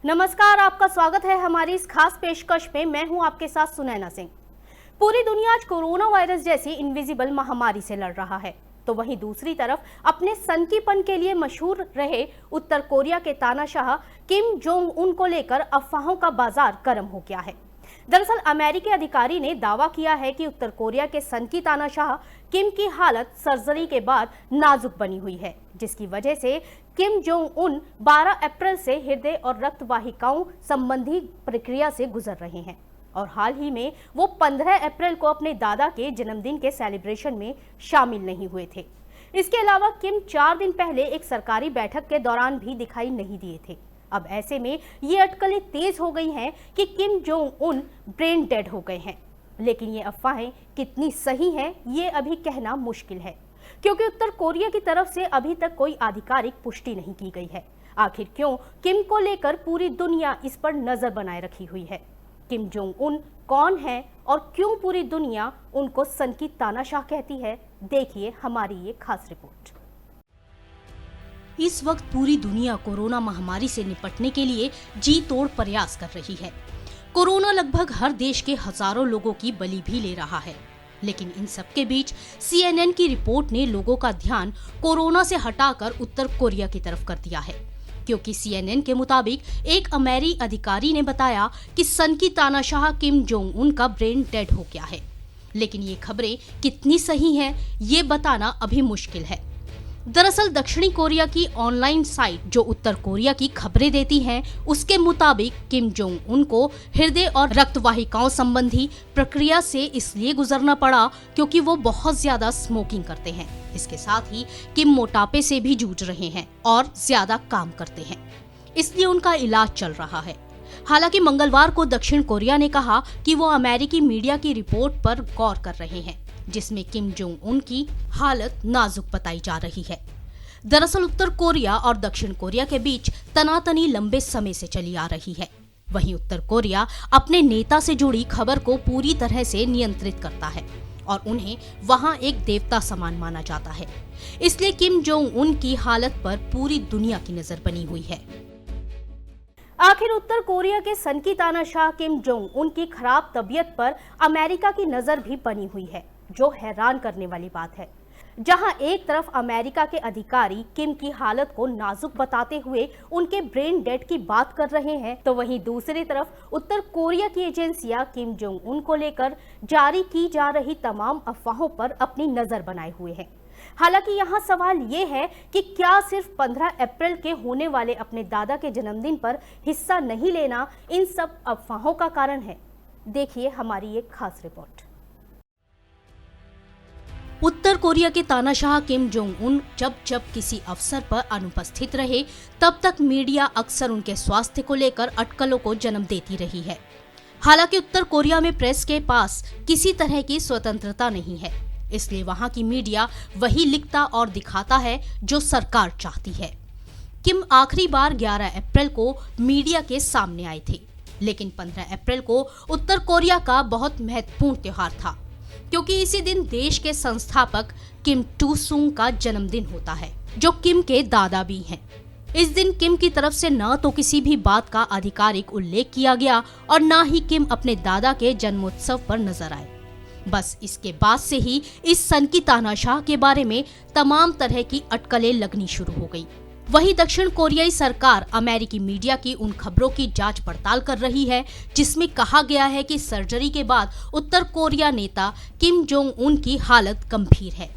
नमस्कार, आपका स्वागत है हमारी इस खास पेशकश में। मैं हूं आपके साथ सुनैना सिंह। पूरी दुनिया आज कोरोना वायरस जैसी इनविजिबल महामारी से लड़ रहा है, तो वहीं दूसरी तरफ अपने सनकीपन के लिए मशहूर रहे उत्तर कोरिया के तानाशाह किम जोंग उन को लेकर अफवाहों का बाजार गर्म हो गया है। दरअसल अमेरिकी अधिकारी ने दावा किया है कि उत्तर कोरिया के सनकी तानाशाह किम की हालत सर्जरी के बाद नाजुक बनी हुई है, जिसकी वजह से किम जोंग उन 12 अप्रैल से हृदय और रक्त वाहिकाओं संबंधी प्रक्रिया से गुजर रहे हैं और हाल ही में वो 15 अप्रैल को अपने दादा के जन्मदिन के सेलिब्रेशन में शामिल नहीं हुए थे। इसके अलावा किम 4 दिन पहले एक सरकारी बैठक के दौरान भी दिखाई नहीं दिए थे। अब ऐसे में ये अटकलें तेज हो गई हैं कि Kim Jong Un brain dead हो गए हैं, लेकिन ये अफवाहें कितनी सही हैं ये अभी कहना मुश्किल है, क्योंकि उत्तर कोरिया की तरफ से अभी तक कोई आधिकारिक पुष्टि नहीं की गई है। आखिर क्यों किम को लेकर पूरी दुनिया इस पर नजर बनाए रखी हुई है? किम जोंग उन कौन है और क्यों पूरी दुनिया उनको सनकी तानाशाह कहती है? देखिए हमारी ये खास रिपोर्ट। इस वक्त पूरी दुनिया कोरोना महामारी से निपटने के लिए जी तोड़ प्रयास कर रही है। कोरोना लगभग हर देश के हजारों लोगों की बलि भी ले रहा है, लेकिन इन सब के बीच CNN की रिपोर्ट ने लोगों का ध्यान कोरोना से हटाकर उत्तर कोरिया की तरफ कर दिया है, क्योंकि CNN के मुताबिक एक अमेरिकी अधिकारी ने बताया कि सनकी तानाशाह किम जोंग उन का ब्रेन डेड हो गया है। लेकिन ये खबरें कितनी सही हैं, ये बताना अभी मुश्किल है। दरअसल दक्षिणी कोरिया की ऑनलाइन साइट जो उत्तर कोरिया की खबरें देती हैं, उसके मुताबिक किम जोंग उन को हृदय और रक्त वाहिकाओं संबंधी प्रक्रिया से इसलिए गुजरना पड़ा क्योंकि वो बहुत ज्यादा स्मोकिंग करते हैं। इसके साथ ही किम मोटापे से भी जूझ रहे हैं और ज्यादा काम करते हैं, इसलिए उनका इलाज चल रहा है। हालांकि मंगलवार को दक्षिण कोरिया ने कहा कि वो अमेरिकी मीडिया की रिपोर्ट पर गौर कर रहे हैं, जिसमें किम जोंग उन की हालत नाजुक बताई जा रही है। दरअसल उत्तर कोरिया और दक्षिण कोरिया के बीच तनातनी लंबे समय से चली आ रही है। वहीं उत्तर कोरिया अपने नेता से जुड़ी खबर को पूरी तरह से नियंत्रित करता है और उन्हें वहां एक देवता समान माना जाता है, इसलिए किम जोंग उन की हालत पर पूरी दुनिया की नजर बनी हुई है। आखिर उत्तर कोरिया के सनकी तानाशाह किम जोंग उन की खराब तबीयत पर अमेरिका की नजर भी बनी हुई है, जो हैरान करने वाली बात है। जहां एक तरफ अमेरिका के अधिकारी किम की हालत को नाजुक बताते हुए उनके ब्रेन डेड की बात कर रहे हैं, तो वहीं दूसरी तरफ उत्तर कोरिया की एजेंसियां किम जोंग उन को लेकर जारी की जा रही तमाम अफवाहों पर अपनी नजर बनाए हुए हैं। हालांकि यहाँ सवाल ये है कि क्या सिर्फ 15 अप्रैल के होने वाले अपने दादा के जन्मदिन पर हिस्सा नहीं लेना इन सब अफवाहों का कारण है? देखिए हमारी एक खास रिपोर्ट। उत्तर कोरिया के तानाशाह किम जोंग उन जब जब किसी अवसर पर अनुपस्थित रहे, तब तक मीडिया अक्सर उनके स्वास्थ्य को लेकर अटकलों को जन्म देती रही है। हालांकि उत्तर कोरिया में प्रेस के पास किसी तरह की स्वतंत्रता नहीं है, इसलिए वहां की मीडिया वही लिखता और दिखाता है जो सरकार चाहती है। किम आखिरी बार 11 अप्रैल को मीडिया के सामने आए थे, लेकिन 15 अप्रैल को उत्तर कोरिया का बहुत महत्वपूर्ण त्योहार था, क्योंकि इसी दिन देश के संस्थापक किम टू सुंग का जन्मदिन होता है, जो किम के दादा भी हैं। इस दिन किम की तरफ से न तो किसी भी बात का आधिकारिक उल्लेख किया गया और न ही किम अपने दादा के जन्मोत्सव पर नजर आए। बस इसके बाद से ही इस सनकी तानाशाह के बारे में तमाम तरह की अटकलें लगनी शुरू हो गई। वहीं दक्षिण कोरियाई सरकार अमेरिकी मीडिया की उन खबरों की जांच पड़ताल कर रही है, जिसमें कहा गया है कि सर्जरी के बाद उत्तर कोरिया नेता किम जोंग उन की हालत गंभीर है।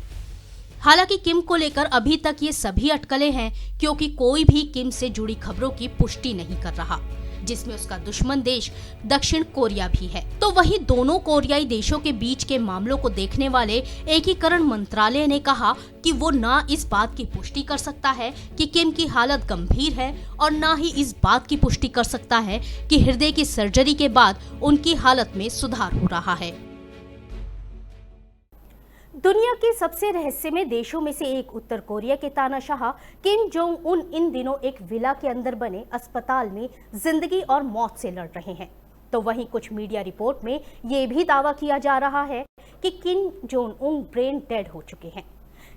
हालांकि किम को लेकर अभी तक ये सभी अटकलें हैं, क्योंकि कोई भी किम से जुड़ी खबरों की पुष्टि नहीं कर रहा, जिसमें उसका दुश्मन देश दक्षिण कोरिया भी है। तो वहीं दोनों कोरियाई देशों के बीच के मामलों को देखने वाले एकीकरण मंत्रालय ने कहा कि वो न इस बात की पुष्टि कर सकता है कि किम की हालत गंभीर है और न ही इस बात की पुष्टि कर सकता है कि हृदय की सर्जरी के बाद उनकी हालत में सुधार हो रहा है। दुनिया के सबसे रहस्यमय देशों में से एक उत्तर कोरिया के तानाशाह किम जोंग उन इन दिनों एक विला के अंदर बने अस्पताल में जिंदगी और मौत से लड़ रहे हैं। तो वहीं कुछ मीडिया रिपोर्ट में ये भी दावा किया जा रहा है कि Kim Jong Un brain dead हो चुके हैं।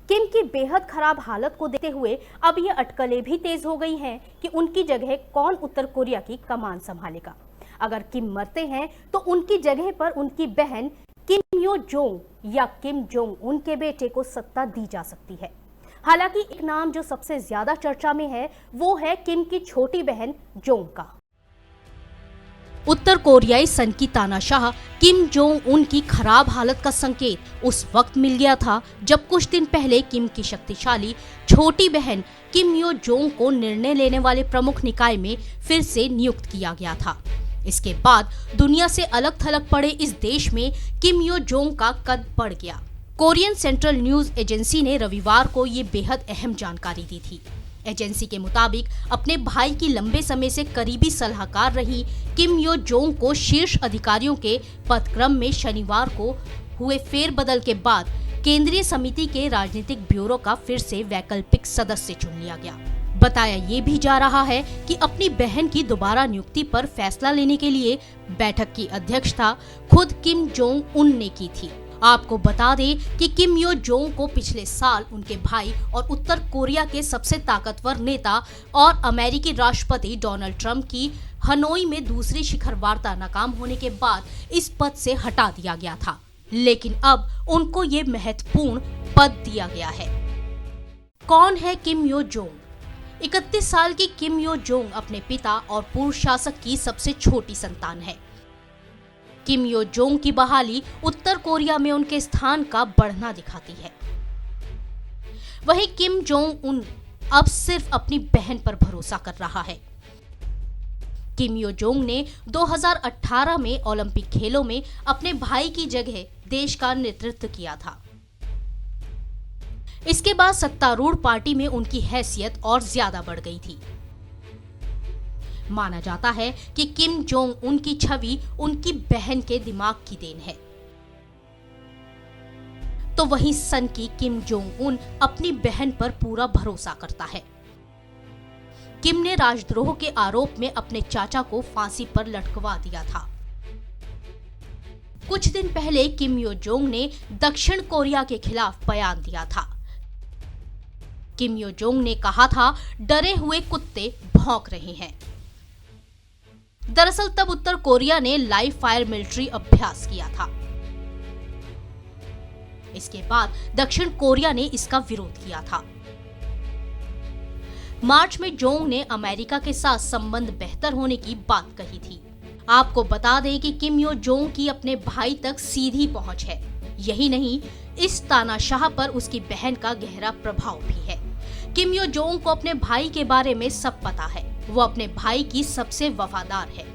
किम की बेहद खराब हालत को देखते हुए अब ये अटकलें भी तेज हो गई हैं कि उनकी जगह कौन उत्तर कोरिया की कमान संभालेगा। अगर किम मरते हैं तो उनकी जगह पर उनकी बहन किम यो जोंग या किम जोंग उन के बेटे को सत्ता दी जा सकती है। हालांकि एक नाम जो सबसे ज्यादा चर्चा में है वो है किम की छोटी बहन जोंग का। उत्तर कोरियाई सन की तानाशाह किम जोंग उन की खराब हालत का संकेत उस वक्त मिल गया था जब कुछ दिन पहले किम की शक्तिशाली छोटी बहन किम यो जोंग को निर्णय लेने वाले प्रमुख निकाय में फिर से नियुक्त किया गया था। इसके बाद दुनिया से अलग थलग पड़े इस देश में किम यो जोंग का कद बढ़ गया। कोरियन सेंट्रल न्यूज एजेंसी ने रविवार को ये बेहद अहम जानकारी दी थी। एजेंसी के मुताबिक अपने भाई की लंबे समय से करीबी सलाहकार रही किम यो जोंग को शीर्ष अधिकारियों के पदक्रम में शनिवार को हुए फेरबदल के बाद केंद्रीय समिति के राजनीतिक ब्यूरो का फिर से वैकल्पिक सदस्य चुन लिया गया। बताया ये भी जा रहा है कि अपनी बहन की दोबारा नियुक्ति पर फैसला लेने के लिए बैठक की अध्यक्षता खुद किम जोंग उन ने की थी। आपको बता दें कि किम यो जोंग को पिछले साल उनके भाई और उत्तर कोरिया के सबसे ताकतवर नेता और अमेरिकी राष्ट्रपति डोनाल्ड ट्रंप की हनोई में दूसरी शिखर वार्ता नाकाम होने के बाद इस पद से हटा दिया गया था, लेकिन अब उनको ये महत्वपूर्ण पद दिया गया है। कौन है किम यो जोंग? 31 साल की किम यो जोंग अपने पिता और पूर्व शासक की सबसे छोटी संतान है। किम यो जोंग की बहाली उत्तर कोरिया में उनके स्थान का बढ़ना दिखाती है। वहीं किम जोंग उन अब सिर्फ अपनी बहन पर भरोसा कर रहा है। किम यो जोंग ने 2018 में ओलंपिक खेलों में अपने भाई की जगह देश का नेतृत्व किया था। इसके बाद सत्तारूढ़ पार्टी में उनकी हैसियत और ज्यादा बढ़ गई थी। माना जाता है कि किम जोंग उन की छवि उनकी बहन के दिमाग की देन है। तो वहीं सन की किम जोंग उन अपनी बहन पर पूरा भरोसा करता है। किम ने राजद्रोह के आरोप में अपने चाचा को फांसी पर लटकवा दिया था। कुछ दिन पहले किम यो जोंग ने दक्षिण कोरिया के खिलाफ बयान दिया था। किम यो जोंग ने कहा था, डरे हुए कुत्ते भौंक रहे हैं। दरअसल तब उत्तर कोरिया ने लाइव फायर मिलिट्री अभ्यास किया था। इसके बाद दक्षिण कोरिया ने इसका विरोध किया था। मार्च में जोंग ने अमेरिका के साथ संबंध बेहतर होने की बात कही थी। आपको बता दें कि किम यो जोंग की अपने भाई तक सीधी पहुंच है। यही नहीं, इस तानाशाह पर उसकी बहन का गहरा प्रभाव भी है। किम यो जोंग को अपने भाई के बारे में सब पता है। वो अपने भाई की सबसे वफादार है।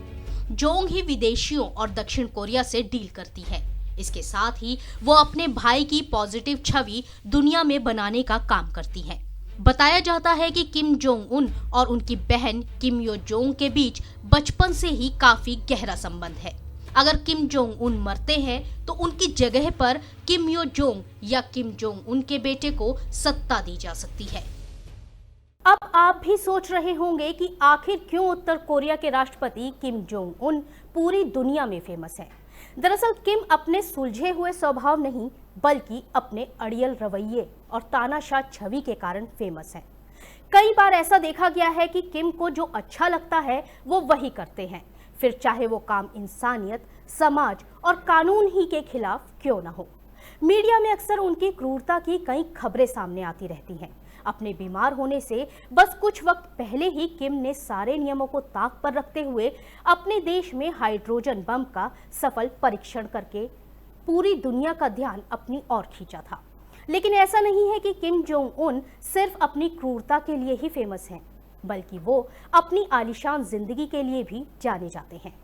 जोंग ही विदेशियों और दक्षिण कोरिया से डील करती है। इसके साथ ही वो अपने भाई की पॉजिटिव छवि दुनिया में बनाने का काम करती है। बताया जाता है कि किम जोंग उन और उनकी बहन किम यो जोंग के बीच बचपन से ही काफी गहरा संबंध है। अगर किम जोंग उन मरते हैं तो उनकी जगह पर किम यो जोंग या किम जोंग उन के बेटे को सत्ता दी जा सकती है। अब आप भी सोच रहे होंगे कि आखिर क्यों उत्तर कोरिया के राष्ट्रपति किम जोंग उन पूरी दुनिया में फेमस हैं। दरअसल किम अपने सुलझे हुए स्वभाव नहीं बल्कि अपने अड़ियल रवैये और तानाशाह छवि के कारण फेमस हैं। कई बार ऐसा देखा गया है कि किम को जो अच्छा लगता है वो वही करते हैं, फिर चाहे वो काम इंसानियत, समाज और कानून ही के खिलाफ क्यों न हो। मीडिया में अक्सर उनकी क्रूरता की कई खबरें सामने आती रहती हैं। अपने बीमार होने से बस कुछ वक्त पहले ही किम ने सारे नियमों को ताक पर रखते हुए अपने देश में हाइड्रोजन बम का सफल परीक्षण करके पूरी दुनिया का ध्यान अपनी ओर खींचा था। लेकिन ऐसा नहीं है कि किम जोंग उन सिर्फ अपनी क्रूरता के लिए ही फेमस हैं, बल्कि वो अपनी आलीशान जिंदगी के लिए भी जाने जाते हैं।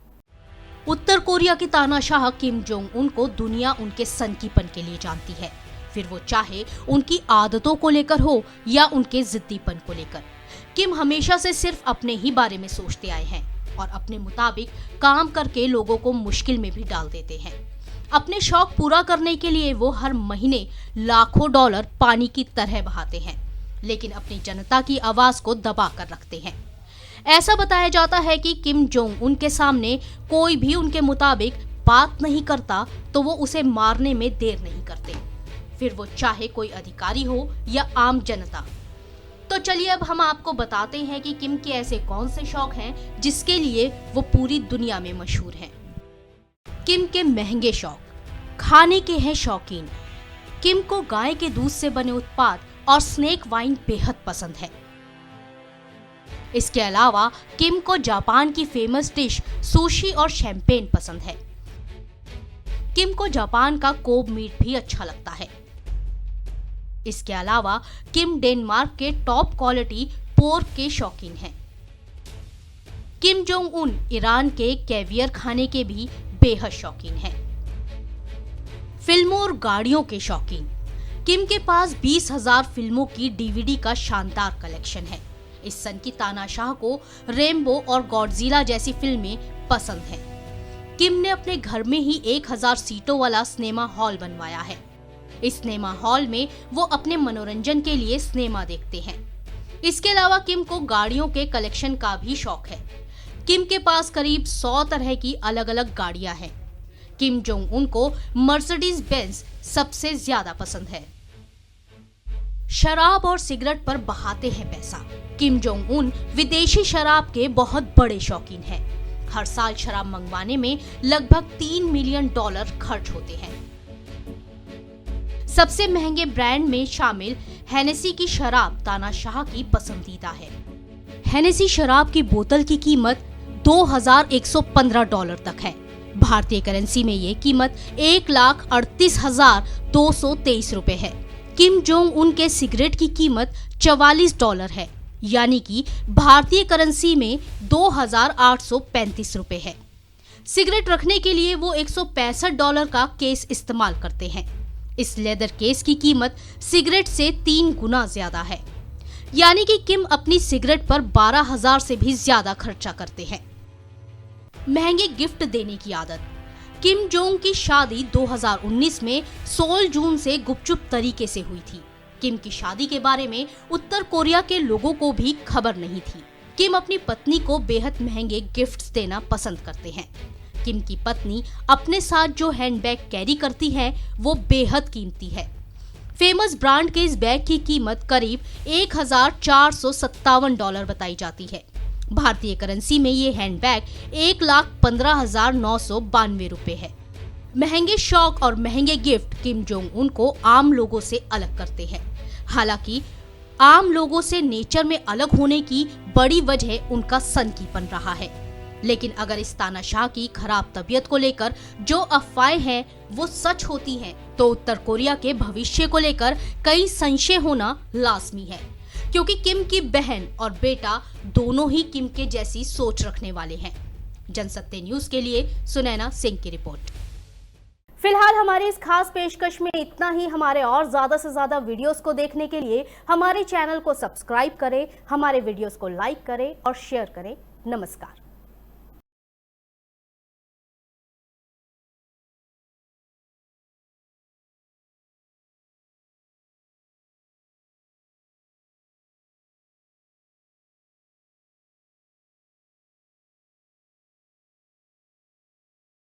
उत्तर कोरिया की तानाशाह किम जोंग उन को दुनिया उनके सनकीपन के लिए जानती है, फिर वो चाहे उनकी आदतों को लेकर हो या उनके जिद्दीपन को लेकर। किम हमेशा से सिर्फ अपने ही बारे में सोचते आए हैं और अपने मुताबिक काम करके लोगों को मुश्किल में भी डाल देते हैं। अपने शौक पूरा करने के लिए वो हर महीने लाखों डॉलर पानी की तरह बहाते हैं, लेकिन अपनी जनता की आवाज को दबा कर रखते हैं। ऐसा बताया जाता है कि किम जोंग उन के सामने कोई भी उनके मुताबिक बात नहीं करता तो वो उसे मारने में देर नहीं करते। फिर वो चाहे कोई अधिकारी हो या आम जनता। तो चलिए अब हम आपको बताते हैं कि किम के ऐसे कौन से शौक हैं जिसके लिए वो पूरी दुनिया में मशहूर हैं। किम के महंगे शौक। खाने के हैं शौकीन। किम को गाय के दूध से बने उत्पाद और स्नेक वाइन बेहद पसंद है। इसके अलावा किम को जापान की फेमस डिश सुशी और शैंपेन पसंद है। किम को जापान का कोब मीट भी अच्छा लगता है। इसके अलावा किम डेनमार्क के टॉप क्वालिटी पोर्क के शौकीन हैं। किम जोंग उन ईरान के कैवियर खाने के भी बेहद शौकीन हैं। फिल्मों और गाड़ियों के शौकीन। किम के पास 20,000 फिल्मों की डीवीडी का शानदार कलेक्शन है। इस सन की तानाशाह को रेम्बो और गॉडजिला जैसी फिल्में पसंद हैं। किम ने अपने घर में ही 1000 सीटों वाला सिनेमा हॉल बनवाया है। इस सिनेमा हॉल में वो अपने मनोरंजन के लिए सिनेमा देखते हैं। इसके अलावा किम को गाड़ियों के कलेक्शन का भी शौक है। किम के पास करीब 100 तरह की अलग अलग गाड़ियां हैं। किम जोंग उन को मर्सिडीज बेंज सबसे ज्यादा पसंद है। शराब और सिगरेट पर बहाते हैं पैसा। किम जोंग उन विदेशी शराब के बहुत बड़े शौकीन हैं। हर साल शराब मंगवाने में लगभग $3 मिलियन खर्च होते हैं। सबसे महंगे ब्रांड में शामिल हेनेसी की शराब तानाशाह की पसंदीदा है। हेनेसी शराब की बोतल की कीमत $2,115 तक है। भारतीय करेंसी में ये कीमत $1,38,223 रुपए है। किम जोंग उन के सिगरेट की कीमत $44 है, यानी कि भारतीय करेंसी में $2,835 रुपए है। सिगरेट रखने के लिए वो $165 का केस इस्तेमाल करते हैं। इस लेदर केस की कीमत सिगरेट से 3 गुना ज्यादा है, यानी कि किम अपनी सिगरेट पर 12,000 से भी ज्यादा खर्चा करते हैं। महंगे गिफ्ट देने की आदत। किम जोंग की शादी 2019 में 16 जून से गुपचुप तरीके से हुई थी। किम की शादी के बारे में उत्तर कोरिया के लोगों को भी खबर नहीं थी। किम अपनी पत्नी को बेहद महंगे गिफ्ट्स देना पसंद करते हैं। किम की पत्नी अपने साथ जो हैंडबैग कैरी करती है वो बेहद कीमती है। फेमस ब्रांड के इस बैग की कीमत करीब $1,457 बताई जाती है। भारतीय करेंसी में ये हैंडबैग $1,15,992 रुपए है। महंगे शौक और महंगे गिफ्ट किम जोंग उन को आम लोगों से अलग करते हैं। हालांकि आम लोगों से नेचर में अलग होने की बड़ी वजह उनका सनकीपन रहा है। लेकिन अगर इस तानाशाह की खराब तबीयत को लेकर जो अफवाहें हैं वो सच होती हैं, तो उत्तर कोरिया के भविष्य को लेकर कई संशय होना लाजमी है, क्योंकि किम की बहन और बेटा दोनों ही किम के जैसी सोच रखने वाले हैं। जनसत्य न्यूज के लिए सुनैना सिंह की रिपोर्ट। फिलहाल हमारी इस खास पेशकश में इतना ही। हमारे और ज्यादा से ज्यादा वीडियोस को देखने के लिए हमारे चैनल को सब्सक्राइब करें, हमारे वीडियोस को लाइक करें और शेयर करें। नमस्कार।